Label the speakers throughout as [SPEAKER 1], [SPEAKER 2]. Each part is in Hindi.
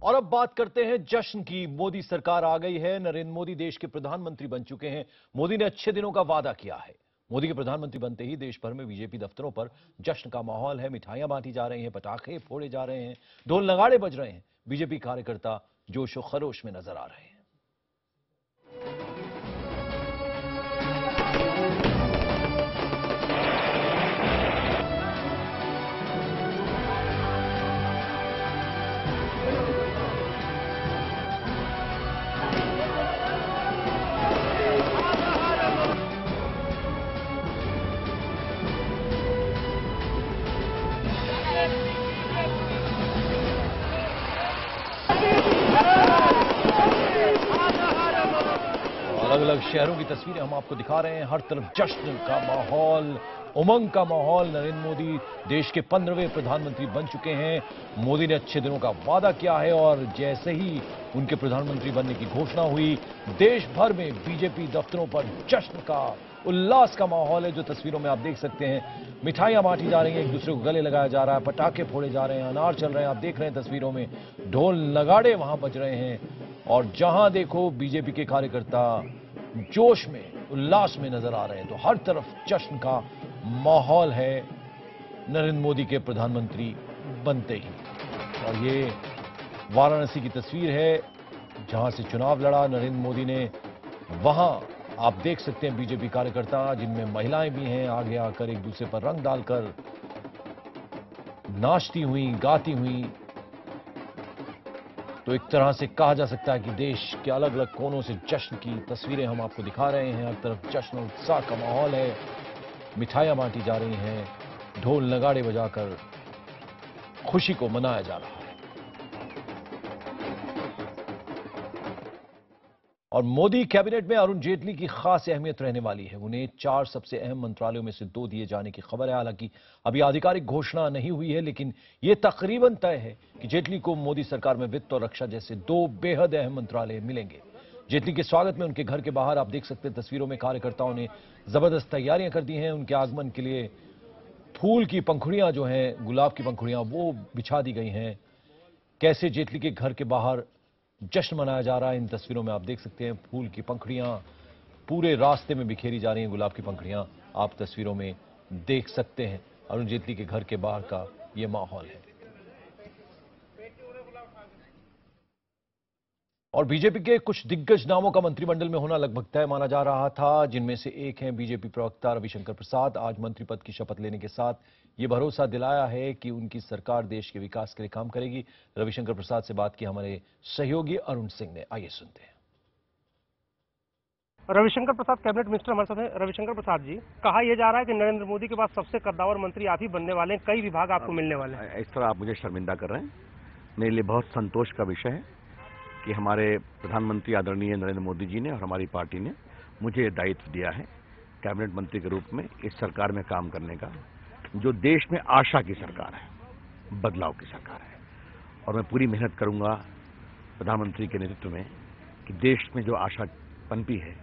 [SPEAKER 1] और अब बात करते हैं जश्न की। मोदी सरकार आ गई है। नरेंद्र मोदी देश के प्रधानमंत्री बन चुके हैं। मोदी ने अच्छे दिनों का वादा किया है। मोदी के प्रधानमंत्री बनते ही देश भर में बीजेपी दफ्तरों पर जश्न का माहौल है। मिठाइयां बांटी जा रही हैं, पटाखे फोड़े जा रहे हैं, ढोल नगाड़े बज रहे हैं। बीजेपी कार्यकर्ता जोश और खरोश में नजर आ रहे हैं। अलग अलग शहरों की तस्वीरें हम आपको दिखा रहे हैं। हर तरफ जश्न का माहौल, उमंग का माहौल। नरेंद्र मोदी देश के 15वें प्रधानमंत्री बन चुके हैं। मोदी ने अच्छे दिनों का वादा किया है और जैसे ही उनके प्रधानमंत्री बनने की घोषणा हुई, देश भर में बीजेपी दफ्तरों पर जश्न का, उल्लास का माहौल है। जो तस्वीरों में आप देख सकते हैं, मिठाइयां बांटी जा रही हैं, एक दूसरे को गले लगाया जा रहा है, पटाखे फोड़े जा रहे हैं, अनार चल रहे हैं। आप देख रहे हैं तस्वीरों में, ढोल नगाड़े वहां बज रहे हैं और जहां देखो बीजेपी के कार्यकर्ता जोश में, उल्लास में नजर आ रहे हैं। तो हर तरफ जश्न का माहौल है नरेंद्र मोदी के प्रधानमंत्री बनते ही। और ये वाराणसी की तस्वीर है जहां से चुनाव लड़ा नरेंद्र मोदी ने। वहां आप देख सकते हैं बीजेपी कार्यकर्ता, जिनमें महिलाएं भी हैं, आगे आकर एक दूसरे पर रंग डालकर नाचती हुई, गाती हुई। तो एक तरह से कहा जा सकता है कि देश के अलग अलग कोनों से जश्न की तस्वीरें हम आपको दिखा रहे हैं। हर तरफ जश्न और उत्साह का माहौल है। मिठाइयां बांटी जा रही हैं, ढोल नगाड़े बजाकर खुशी को मनाया जा रहा है। और मोदी कैबिनेट में अरुण जेटली की खास अहमियत रहने वाली है। उन्हें 4 सबसे अहम मंत्रालयों में से 2 दिए जाने की खबर है। हालांकि अभी आधिकारिक घोषणा नहीं हुई है, लेकिन यह तकरीबन तय है कि जेटली को मोदी सरकार में वित्त और रक्षा जैसे 2 बेहद अहम मंत्रालय मिलेंगे। जेटली के स्वागत में उनके घर के बाहर आप देख सकते हैं तस्वीरों में, कार्यकर्ताओं ने जबरदस्त तैयारियां कर दी हैं। उनके आगमन के लिए फूल की पंखुड़ियां जो हैं, गुलाब की पंखुड़ियां, वो बिछा दी गई हैं। कैसे जेटली के घर के बाहर जश्न मनाया जा रहा है, इन तस्वीरों में आप देख सकते हैं। फूल की पंखुड़ियां पूरे रास्ते में बिखेरी जा रही हैं, गुलाब की पंखुड़ियां आप तस्वीरों में देख सकते हैं। अरुण जेटली के घर के बाहर का यह माहौल है। और बीजेपी के कुछ दिग्गज नामों का मंत्रिमंडल में होना लगभग तय माना जा रहा था, जिनमें से एक हैं बीजेपी प्रवक्ता रविशंकर प्रसाद। आज मंत्री पद की शपथ लेने के साथ ये भरोसा दिलाया है कि उनकी सरकार देश के विकास के लिए काम करेगी। रविशंकर प्रसाद से बात की हमारे सहयोगी अरुण सिंह ने, आइए सुनते हैं।
[SPEAKER 2] रविशंकर प्रसाद कैबिनेट मिनिस्टर हमारे साथ हैं। रविशंकर प्रसाद जी, कहा यह जा रहा है कि नरेंद्र मोदी के बाद सबसे कद्दावर मंत्री आप ही बनने वाले हैं, कई विभाग आपको मिलने वाले हैं।
[SPEAKER 3] इस तरह आप मुझे शर्मिंदा कर रहे हैं। मेरे लिए बहुत संतोष का विषय है कि हमारे प्रधानमंत्री आदरणीय नरेंद्र मोदी जी ने और हमारी पार्टी ने मुझे दायित्व दिया है कैबिनेट मंत्री के रूप में इस सरकार में काम करने का, जो देश में आशा की सरकार है, बदलाव की सरकार है। और मैं पूरी मेहनत करूंगा प्रधानमंत्री के नेतृत्व में कि देश में जो आशा पनपी है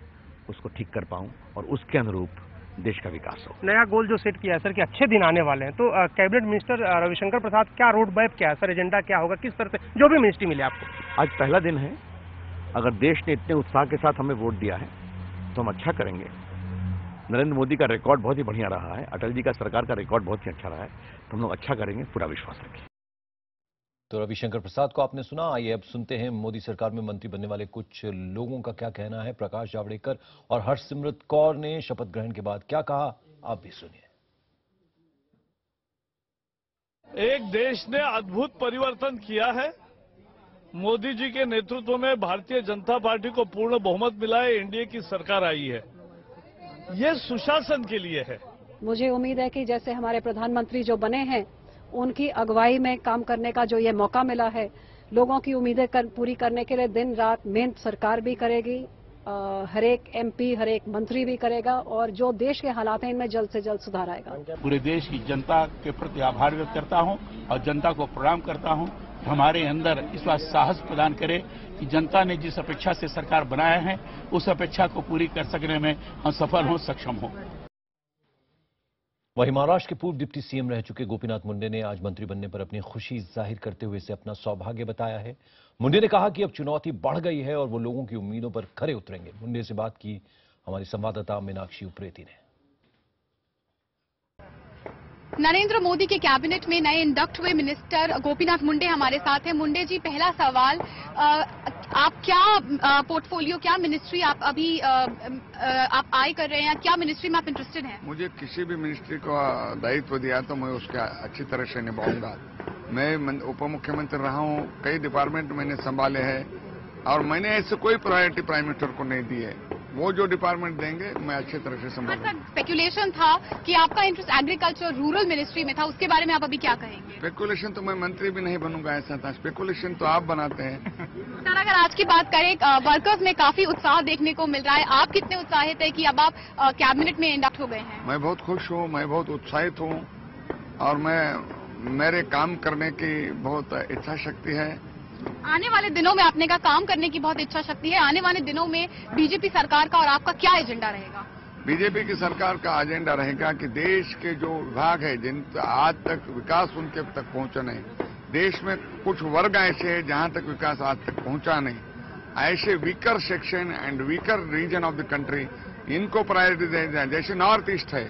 [SPEAKER 3] उसको ठीक कर पाऊं और उसके अनुरूप देश का विकास हो।
[SPEAKER 2] नया गोल जो सेट किया है सर कि अच्छे दिन आने वाले हैं, तो कैबिनेट मिनिस्टर रविशंकर प्रसाद, क्या रोड मैप क्या है सर, एजेंडा क्या होगा, किस तरह से जो भी मिनिस्ट्री मिले आपको?
[SPEAKER 3] आज पहला दिन है। अगर देश ने इतने उत्साह के साथ हमें वोट दिया है तो हम अच्छा करेंगे। नरेंद्र मोदी का रिकॉर्ड बहुत ही बढ़िया रहा है, अटल जी का सरकार का रिकॉर्ड बहुत ही अच्छा रहा है, तो हम लोग अच्छा करेंगे, पूरा विश्वास रखें।
[SPEAKER 1] तो रविशंकर प्रसाद को आपने सुना। आइए अब सुनते हैं मोदी सरकार में मंत्री बनने वाले कुछ लोगों का क्या कहना है। प्रकाश जावड़ेकर और हरसिमरत कौर ने शपथ ग्रहण के बाद क्या कहा, आप भी सुनिए।
[SPEAKER 4] एक देश ने अद्भुत परिवर्तन किया है। मोदी जी के नेतृत्व में भारतीय जनता पार्टी को पूर्ण बहुमत मिला है, एनडीए की सरकार आई है। ये सुशासन के लिए है।
[SPEAKER 5] मुझे उम्मीद है कि जैसे हमारे प्रधानमंत्री जो बने हैं, उनकी अगुवाई में काम करने का जो ये मौका मिला है, लोगों की उम्मीदें पूरी करने के लिए दिन रात मेहनत सरकार भी करेगी, हर एक एमपी, हर एक मंत्री भी करेगा और जो देश के हालात हैं इनमें जल्द से जल्द सुधार आएगा।
[SPEAKER 6] पूरे देश की जनता के प्रति आभार व्यक्त करता हूं और जनता को प्रणाम करता हूं। हमारे अंदर इस बात साहस प्रदान करे कि जनता ने जिस अपेक्षा से सरकार बनाया है, उस अपेक्षा को पूरी कर सकने में हम सफल हों, सक्षम हों।
[SPEAKER 1] वहीं महाराष्ट्र के पूर्व डिप्टी सीएम रह चुके गोपीनाथ मुंडे ने आज मंत्री बनने पर अपनी खुशी जाहिर करते हुए इसे अपना सौभाग्य बताया है। मुंडे ने कहा कि अब चुनौती बढ़ गई है और वो लोगों की उम्मीदों पर खरे उतरेंगे। मुंडे से बात की हमारी संवाददाता मीनाक्षी उप्रेती ने।
[SPEAKER 7] नरेंद्र मोदी के कैबिनेट में नए इंडक्ट हुए मिनिस्टर गोपीनाथ मुंडे हमारे साथ हैं। मुंडे जी, पहला सवाल, आप क्या पोर्टफोलियो, क्या मिनिस्ट्री आप अभी आप आय कर रहे हैं, क्या मिनिस्ट्री में आप इंटरेस्टेड हैं?
[SPEAKER 8] मुझे किसी भी मिनिस्ट्री को दायित्व दिया तो मैं उसका अच्छी तरह से निभाऊंगा। मैं उप मुख्यमंत्री रहा हूं, कई डिपार्टमेंट मैंने संभाले हैं और मैंने ऐसे कोई प्रायोरिटी प्राइम मिनिस्टर को नहीं दी है। वो जो डिपार्टमेंट देंगे मैं अच्छी तरह से संभालूंगा।
[SPEAKER 7] स्पेकुलेशन था कि आपका इंटरेस्ट एग्रीकल्चर रूरल मिनिस्ट्री में था, उसके बारे में आप अभी क्या कहेंगे?
[SPEAKER 8] स्पेकुलेशन तो मैं मंत्री भी नहीं बनूंगा ऐसा था, स्पेकुलेशन तो आप बनाते हैं।
[SPEAKER 7] सर, अगर आज की बात करें, वर्कर्स में काफी उत्साह देखने को मिल रहा है। आप कितने उत्साहित है कि अब आप कैबिनेट में इंडक्ट हो गए हैं?
[SPEAKER 8] मैं बहुत खुश हूँ, मैं बहुत उत्साहित हूँ और मेरे काम करने की बहुत इच्छा शक्ति है।
[SPEAKER 7] आने वाले दिनों में आपने का काम करने की बहुत इच्छा शक्ति है। आने वाले दिनों में बीजेपी सरकार का और आपका क्या एजेंडा रहेगा?
[SPEAKER 8] बीजेपी की सरकार का एजेंडा रहेगा कि देश के जो विभाग है जिन आज तक विकास उनके तक पहुंचा नहीं, देश में कुछ वर्ग ऐसे हैं जहां तक विकास आज तक पहुंचा नहीं, ऐसे weaker section and weaker region of the country, इनको प्रायोरिटी दे जाए। जैसे नॉर्थ ईस्ट है,